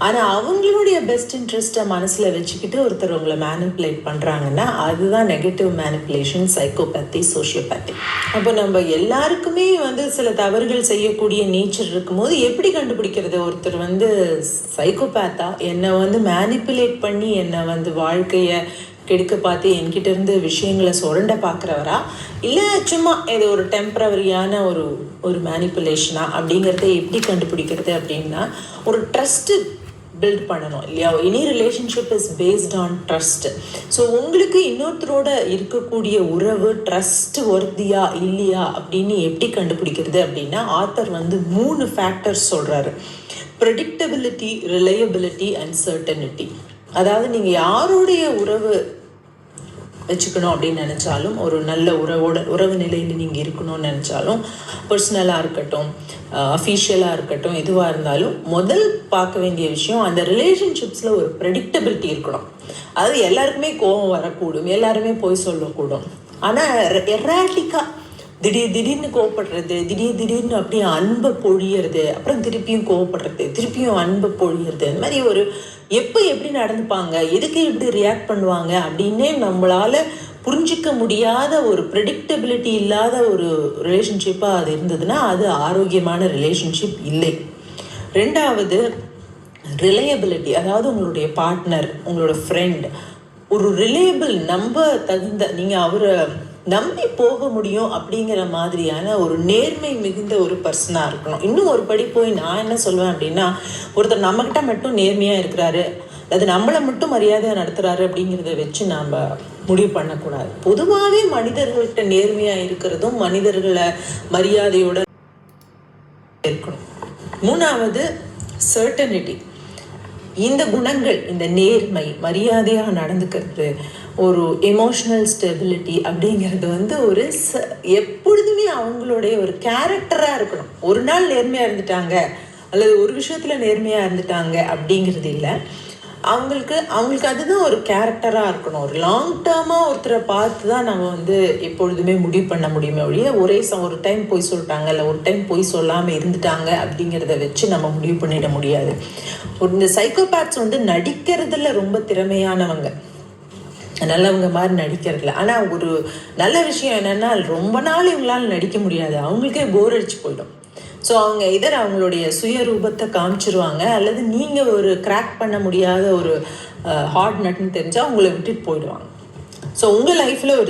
ஆனால் அவங்களுடைய பெஸ்ட் இன்ட்ரெஸ்ட்டை மனசில் வச்சுக்கிட்டு ஒருத்தர் உங்களை மேனிப்புலேட் பண்ணுறாங்கன்னா அதுதான் நெகட்டிவ் மேனிப்புலேஷன், சைக்கோபேத்தி, சோஷியோபேத்தி. அப்போ நம்ம எல்லாருக்குமே சில தவறுகள் செய்யக்கூடிய நேச்சர் இருக்கும்போது எப்படி கண்டுபிடிக்கிறது ஒருத்தர் சைக்கோபேத்தா, என்னை மேனிப்புலேட் பண்ணி என்னை வாழ்க்கையை கெடுக்க பார்த்து என்கிட்ட இருந்து விஷயங்களை சுரண்ட பார்க்குறவரா, இல்லை சும்மா ஏதோ ஒரு டெம்பரவரியான ஒரு மேனிப்புலேஷனா அப்படிங்கிறத எப்படி கண்டுபிடிக்கிறது அப்படின்னா, ஒரு ட்ரஸ்ட்டு பில்ட் பண்ணணும் இல்லையா? Any relationship is based on trust. So உங்களுக்கு இன்னொருத்தரோட இருக்கக்கூடிய உறவு ட்ரஸ்ட் ஒர்த்தியா இல்லையா அப்படின்னு எப்படி கண்டுபிடிக்கிறது அப்படின்னா, ஆத்தர் 3 ஃபேக்டர்ஸ் சொல்கிறாரு: ப்ரெடிக்டபிலிட்டி, ரிலையபிலிட்டி அண்ட் சர்டனிட்டி. அதாவது நீங்கள் யாருடைய உறவு வச்சுக்கணும் அப்படின்னு நினச்சாலும், ஒரு நல்ல உறவு நிலையில் நீங்கள் இருக்கணும்னு நினச்சாலும், பர்சனலாக இருக்கட்டும், அஃபீஷியலாக இருக்கட்டும், எதுவாக இருந்தாலும் முதல் பார்க்க வேண்டிய விஷயம் அந்த ரிலேஷன்ஷிப்ஸில் ஒரு ப்ரெடிக்டபிலிட்டி இருக்கணும். அதாவது எல்லாருக்குமே கோபம் வரக்கூடும், எல்லாருமே போய் சொல்லக்கூடும். ஆனால் எராட்டிக்காக திடீர்னு கோவப்படுறது, திடீர்னு அப்படியே அன்பை பொழியறது, அப்புறம் திருப்பியும் கோவப்படுறது, திருப்பியும் அன்பை பொழியறது, அந்த மாதிரி எப்போ எப்படி நடந்துப்பாங்க, எதுக்கு எப்படி ரியாக்ட் பண்ணுவாங்க அப்படின்னே நம்மளால் புரிஞ்சிக்க முடியாத ஒரு ப்ரெடிக்டபிலிட்டி இல்லாத ஒரு ரிலேஷன்ஷிப்பாக அது இருந்ததுன்னா அது ஆரோக்கியமான ரிலேஷன்ஷிப் இல்லை. ரெண்டாவது, ரிலையபிலிட்டி. அதாவது உங்களுடைய பார்ட்னர், உங்களோட ஃப்ரெண்ட் ஒரு ரிலையபிள், நம்ப தகுந்த, நீங்கள் அவரை நம்பி போக முடியும் அப்படிங்கிற மாதிரியான ஒரு நேர்மை மிகுந்த ஒரு பர்சனாக இருக்கணும். இன்னும் ஒரு படி போய் நான் என்ன சொல்லுவேன் அப்படின்னா, ஒருத்தர் நம்மக்கிட்ட மட்டும் நேர்மையாக இருக்கிறாரு, அது நம்மளை மட்டும் மரியாதையாக நடத்துகிறாரு அப்படிங்கிறத வச்சு நாம் முடிவு பண்ணக்கூடாது. பொதுவாகவே மனிதர்கள்கிட்ட நேர்மையாக இருக்கிறதும் மனிதர்களை மரியாதையோடு இருக்கணும். மூணாவது, சர்டனிட்டி. இந்த குணங்கள், இந்த நேர்மை, மரியாதையாக நடந்துக்கிறது, ஒரு எமோஷ்னல் ஸ்டெபிலிட்டி அப்படிங்கிறது ஒரு எப்பொழுதுமே அவங்களுடைய ஒரு கேரக்டராக இருக்கணும். ஒரு நாள் நேர்மையாக இருந்துட்டாங்க அல்லது ஒரு விஷயத்தில் நேர்மையாக இருந்துட்டாங்க அப்படிங்கிறது இல்லை. அவங்களுக்கு அதுதான் ஒரு கேரக்டராக இருக்கணும். ஒரு லாங் டேர்மாக ஒருத்தரை பார்த்து தான் நம்ம எப்பொழுதுமே முடிவு பண்ண முடியுமே ஒழிய ஒரு டைம் போய் சொல்லிட்டாங்க இல்லை ஒரு டைம் போய் சொல்லாமல் இருந்துட்டாங்க அப்படிங்கிறத வச்சு நம்ம முடிவு பண்ணிட முடியாது. இந்த சைக்கோபேத்ஸ் நடிக்கிறதுல ரொம்ப திறமையானவங்க, நல்லவங்க மாதிரி நடிக்கிறதுல. ஆனால் ஒரு நல்ல விஷயம் என்னென்னா, ரொம்ப நாள் இவங்களால் நடிக்க முடியாது, அவங்களுக்கே போர் அடிச்சு போயிடும். ஸோ அவங்க அவங்களுடைய சுயரூபத்தை காமிச்சிருவாங்க, அல்லது நீங்கள் ஒரு கிராக் பண்ண முடியாத ஒரு ஹார்ட் நட்னு தெரிஞ்சால் அவங்கள விட்டுட்டு போயிடுவாங்க. ஸோ உங்கள் லைஃப்பில் ஒரு